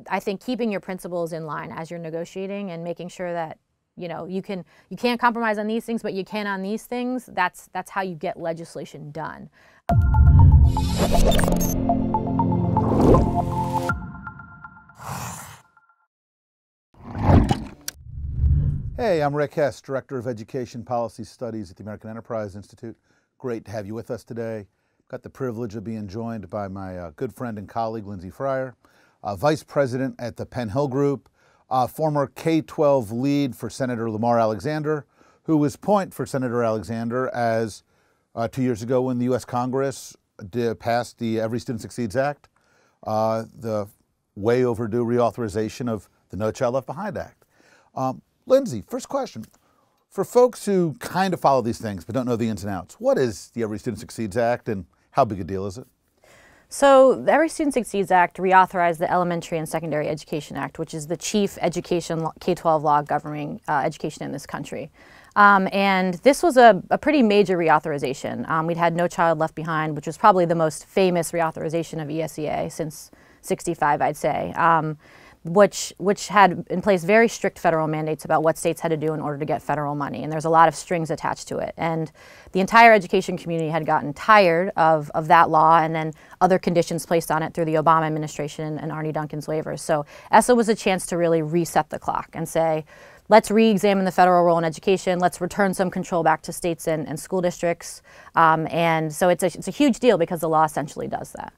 I think keeping your principles in line as you're negotiating and making sure that you can't compromise on these things, but you can on these things. That's how you get legislation done. Hey, I'm Rick Hess, Director of Education Policy Studies at the American Enterprise Institute. Great to have you with us today. Got the privilege of being joined by my good friend and colleague, Lindsay Fryer, Vice President at the Penn Hill Group, former K-12 lead for Senator Lamar Alexander, who was point for Senator Alexander as 2 years ago when the U.S. Congress passed the Every Student Succeeds Act, the way overdue reauthorization of the No Child Left Behind Act. Lindsay, first question. For folks who kind of follow these things but don't know the ins and outs, what is the Every Student Succeeds Act and how big a deal is it? So the Every Student Succeeds Act reauthorized the Elementary and Secondary Education Act, which is the chief education K-12 law governing education in this country. And this was a pretty major reauthorization. We'd had No Child Left Behind, which was probably the most famous reauthorization of ESSA since '65, I'd say. Which had in place very strict federal mandates about what states had to do in order to get federal money. And there's a lot of strings attached to it. And the entire education community had gotten tired of that law and then other conditions placed on it through the Obama administration and Arne Duncan's waivers. So ESSA was a chance to really reset the clock and say, let's re-examine the federal role in education. Let's return some control back to states and school districts. And so it's a huge deal because the law essentially does that.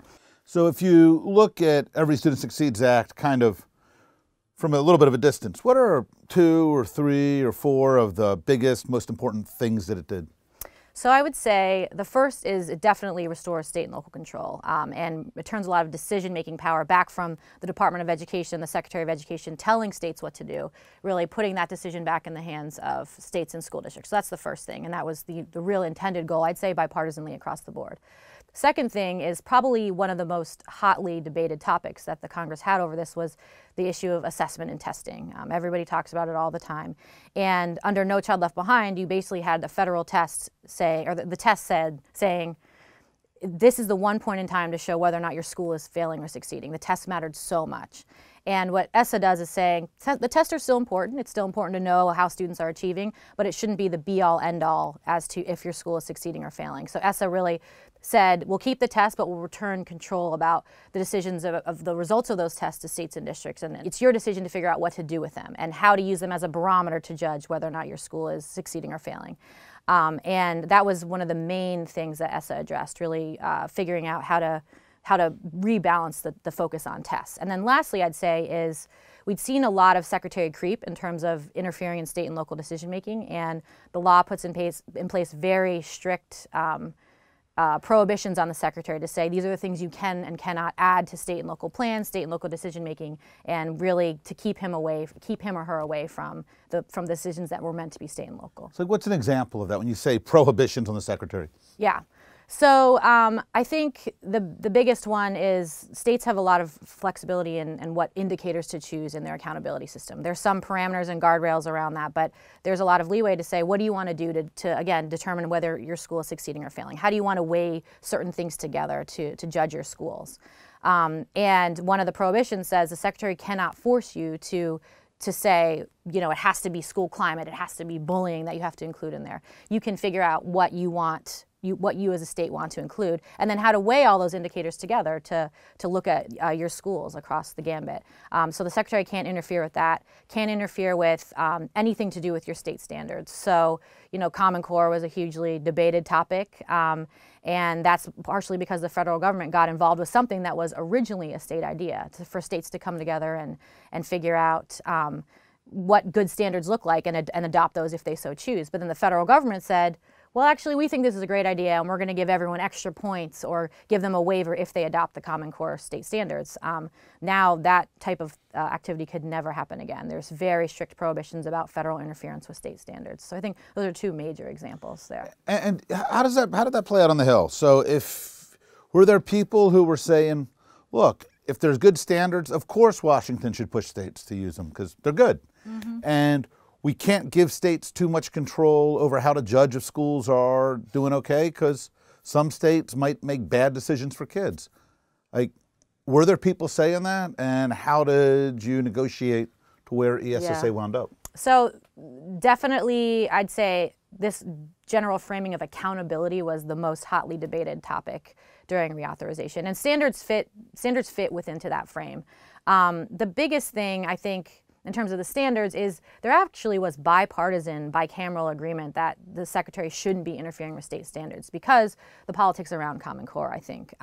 So if you look at Every Student Succeeds Act kind of from a little bit of a distance, what are 2 or 3 or 4 of the biggest, most important things that it did? So I would say the first is it definitely restores state and local control and returns a lot of decision-making power back from the Department of Education, the Secretary of Education telling states what to do, really putting that decision back in the hands of states and school districts. So that's the first thing, and that was the real intended goal, I'd say bipartisanly across the board. Second thing is probably one of the most hotly debated topics that the Congress had over this was the issue of assessment and testing. Everybody talks about it all the time. And under No Child Left Behind, you basically had the federal test say, or the test saying, this is the one point in time to show whether or not your school is failing or succeeding. The test mattered so much. And what ESSA does is saying the tests are still important. It's still important to know how students are achieving, but it shouldn't be the be-all, end-all as to if your school is succeeding or failing. So ESSA really said, we'll keep the test, but we'll return control about the decisions of the results of those tests to states and districts. And it's your decision to figure out what to do with them and how to use them as a barometer to judge whether or not your school is succeeding or failing. And that was one of the main things that ESSA addressed, really figuring out how to rebalance the focus on tests. And then lastly, I'd say is we'd seen a lot of secretary creep in terms of interfering in state and local decision making, and the law puts in place very strict prohibitions on the secretary to say these are the things you can and cannot add to state and local plans, state and local decision making, and really to keep him or her away from decisions that were meant to be state and local. So what's an example of that when you say prohibitions on the secretary? Yeah. So I think the biggest one is states have a lot of flexibility in what indicators to choose in their accountability system. There's some parameters and guardrails around that, but there's a lot of leeway to say, what do you want to do to again, determine whether your school is succeeding or failing? How do you want to weigh certain things together to judge your schools? And one of the prohibitions says the secretary cannot force you to say, it has to be school climate, it has to be bullying that you have to include in there. You can figure out what you want, what you as a state want to include, and then how to weigh all those indicators together to look at your schools across the gambit. So the secretary can't interfere with that, can't interfere with anything to do with your state standards. So, Common Core was a hugely debated topic, and that's partially because the federal government got involved with something that was originally a state idea, for states to come together and figure out what good standards look like and adopt those if they so choose. But then the federal government said, well, actually, we think this is a great idea, and we're going to give everyone extra points or give them a waiver if they adopt the Common Core state standards. Now that type of activity could never happen again. There's very strict prohibitions about federal interference with state standards. So I think those are 2 major examples there. And how did that play out on the Hill? So were there people who were saying, look, if there's good standards, of course Washington should push states to use them because they're good. Mm-hmm. And we can't give states too much control over how to judge if schools are doing okay because some states might make bad decisions for kids. Like, were there people saying that? And how did you negotiate to where ESSA wound up? So definitely, I'd say this general framing of accountability was the most hotly debated topic during reauthorization, and standards fit within that frame. The biggest thing, I think, in terms of the standards is there actually was bipartisan, bicameral agreement that the Secretary shouldn't be interfering with state standards because the politics around Common Core, I think.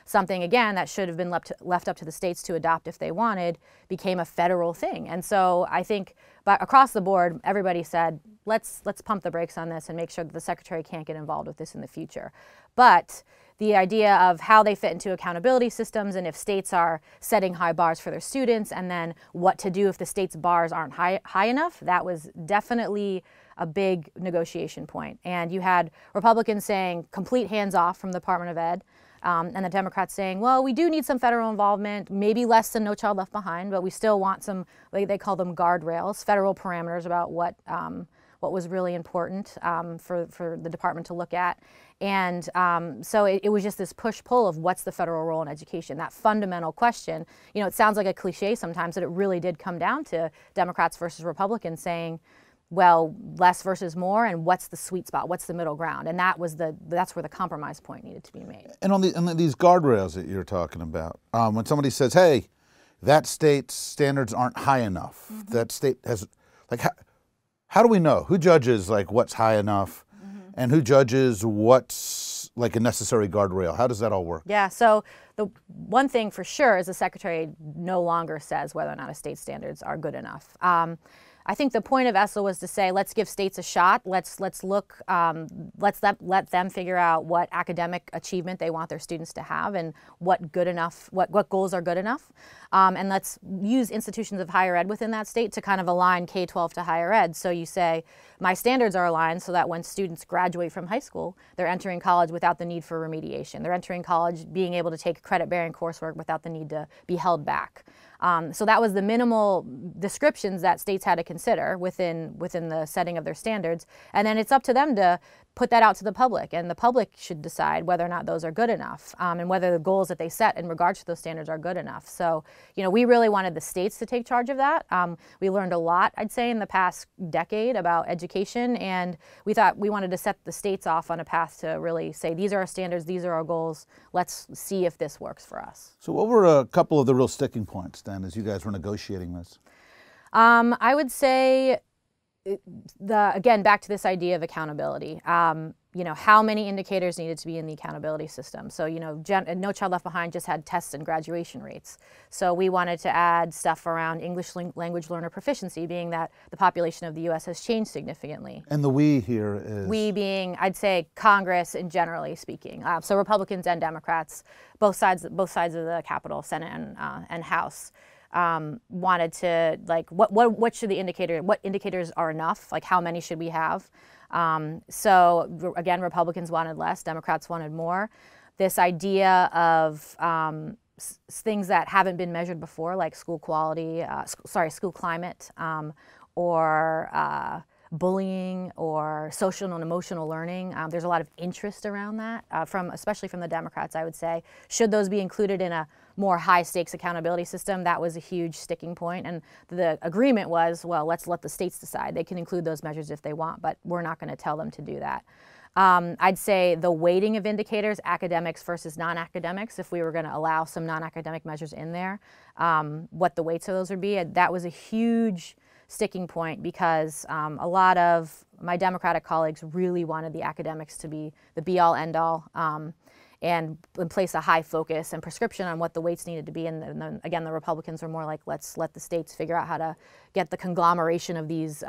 Something, again, that should have been left up to the states to adopt if they wanted became a federal thing. And so I think across the board, everybody said, let's pump the brakes on this and make sure that the Secretary can't get involved with this in the future. But the idea of how they fit into accountability systems and if states are setting high bars for their students and then what to do if the state's bars aren't high enough, that was definitely a big negotiation point. And you had Republicans saying complete hands off from the Department of Ed, and the Democrats saying, well, we do need some federal involvement, maybe less than No Child Left Behind, but we still want some, they call them guardrails, federal parameters about what was really important for the department to look at. And so it was just this push-pull of what's the federal role in education, that fundamental question. You know, it sounds like a cliche sometimes, but it really did come down to Democrats versus Republicans saying, well, less versus more, and what's the sweet spot, what's the middle ground? And that's where the compromise point needed to be made. And on these guardrails that you're talking about, when somebody says, hey, that state's standards aren't high enough, that state has, like, how do we know? Who judges, like, what's high enough? And who judges what's like a necessary guardrail? How does that all work? Yeah, so the one thing for sure is the Secretary no longer says whether or not a state's standards are good enough. I think the point of ESSA was to say, let's give states a shot. Let's look. Let's let them figure out what academic achievement they want their students to have and what good enough, what goals are good enough, and let's use institutions of higher ed within that state to kind of align K-12 to higher ed. So you say, my standards are aligned so that when students graduate from high school, they're entering college without the need for remediation. They're entering college being able to take credit-bearing coursework without the need to be held back. So that was the minimal descriptions that states had to consider within the setting of their standards. And then it's up to them to put that out to the public, and the public should decide whether or not those are good enough, and whether the goals that they set in regards to those standards are good enough. So, you know, we really wanted the states to take charge of that. We learned a lot, I'd say, in the past decade about education, and we thought we wanted to set the states off on a path to really say, these are our standards, these are our goals, let's see if this works for us. So what were a couple of the real sticking points then as you guys were negotiating this? I would say, again, back to this idea of accountability. You know, how many indicators needed to be in the accountability system? So, you know, No Child Left Behind just had tests and graduation rates. So we wanted to add stuff around English language learner proficiency, being that the population of the U.S. has changed significantly. And the we here is? We being, I'd say, Congress and generally speaking. So Republicans and Democrats, both sides of the Capitol, Senate and House. Wanted to, like, what should the indicator, what indicators are enough, like how many should we have? So again, Republicans wanted less, Democrats wanted more. This idea of things that haven't been measured before, like school quality, school climate, or bullying or social and emotional learning. There's a lot of interest around that, especially from the Democrats, I would say. Should those be included in a more high-stakes accountability system? That was a huge sticking point. And the agreement was, well, let's let the states decide. They can include those measures if they want, but we're not going to tell them to do that. I'd say the weighting of indicators, academics versus non-academics, if we were going to allow some non-academic measures in there, what the weights of those would be, that was a huge sticking point because a lot of my Democratic colleagues really wanted the academics to be the be-all, end-all, and place a high focus and prescription on what the weights needed to be. And then, again, the Republicans are more like, let's let the states figure out how to get the conglomeration of these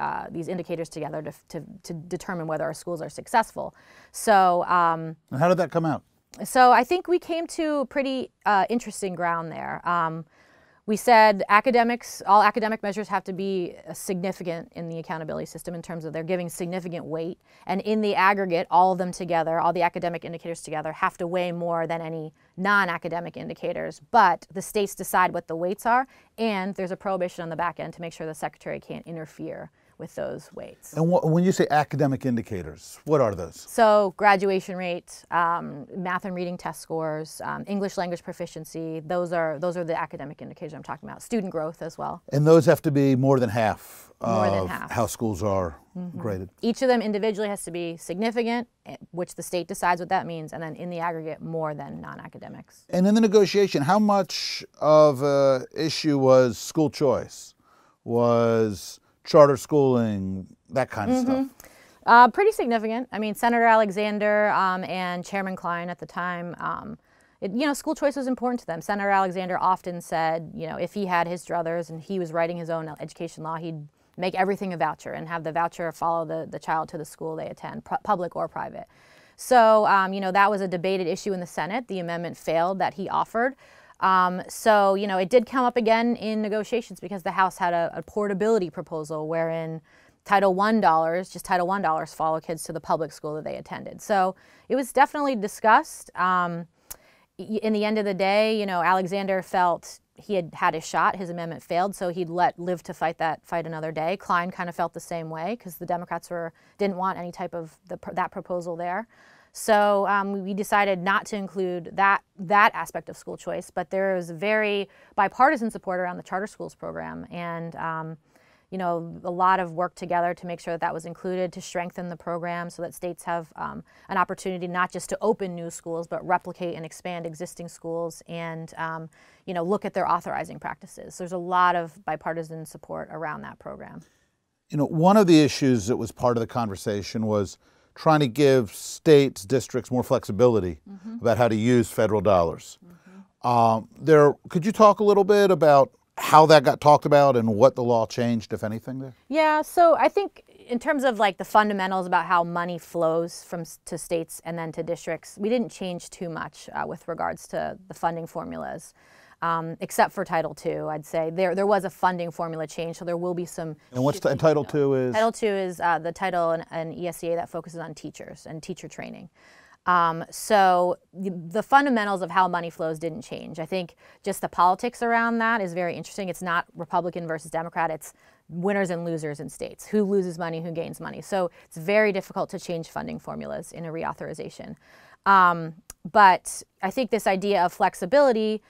indicators together to determine whether our schools are successful. So, and how did that come out? So I think we came to pretty interesting ground there. We said all academic measures have to be significant in the accountability system in terms of they're giving significant weight. And in the aggregate, all of them together, all the academic indicators together, have to weigh more than any non-academic indicators. But the states decide what the weights are, and there's a prohibition on the back end to make sure the Secretary can't interfere with those weights. And when you say academic indicators, what are those? So graduation rate, math and reading test scores, English language proficiency, those are the academic indicators I'm talking about. Student growth as well. And those have to be more than half More than of half. how schools are graded. Each of them individually has to be significant, which the state decides what that means, and then in the aggregate more than non-academics. And in the negotiation, how much of an issue was school choice, was charter schooling, that kind of stuff? Pretty significant. I mean, Senator Alexander and Chairman Klein at the time, school choice was important to them. Senator Alexander often said, if he had his druthers and he was writing his own education law, he'd make everything a voucher and have the voucher follow the child to the school they attend, public or private. So, that was a debated issue in the Senate. The amendment failed that he offered. It did come up again in negotiations because the House had a portability proposal wherein Title I dollars, just Title I dollars, follow kids to the public school that they attended. So it was definitely discussed. In the end of the day, Alexander felt he had had his shot, his amendment failed, so he'd live to fight another day. Klein kind of felt the same way because the Democrats didn't want any type of that proposal there. So we decided not to include that aspect of school choice, but there was very bipartisan support around the charter schools program, and a lot of work together to make sure that was included, to strengthen the program so that states have an opportunity not just to open new schools, but replicate and expand existing schools and, look at their authorizing practices. There's a lot of bipartisan support around that program. One of the issues that was part of the conversation was trying to give states, districts more flexibility about how to use federal dollars. Could you talk a little bit about how that got talked about and what the law changed, if anything, there? Yeah, so I think in terms of the fundamentals about how money flows to states and then to districts, we didn't change too much with regards to the funding formulas, except for Title II. I'd say there was a funding formula change, so there will be some. And what's Title II is? Title II is the title in ESSA that focuses on teachers and teacher training. So the fundamentals of how money flows didn't change. I think just the politics around that is very interesting. It's not Republican versus Democrat. It's winners and losers in states. Who loses money, who gains money. So it's very difficult to change funding formulas in a reauthorization. But I think this idea of flexibility,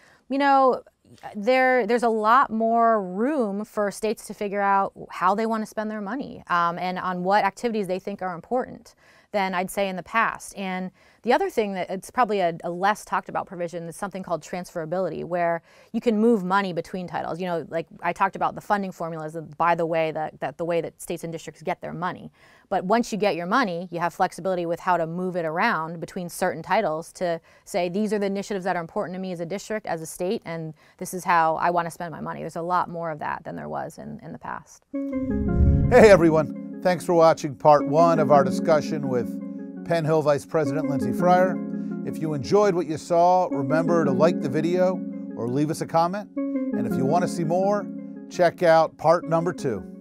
there's a lot more room for states to figure out how they want to spend their money and on what activities they think are important than I'd say in the past. And the other thing that it's probably a less talked about provision is something called transferability, where you can move money between titles. Like I talked about the funding formulas by the way that the way that states and districts get their money. But once you get your money, you have flexibility with how to move it around between certain titles to say, these are the initiatives that are important to me as a district, as a state, and this is how I want to spend my money. There's a lot more of that than there was in the past. Hey everyone. Thanks for watching part 1 of our discussion with Penn Hill Vice President Lindsay Fryer. If you enjoyed what you saw, remember to like the video or leave us a comment. And if you want to see more, check out part number 2.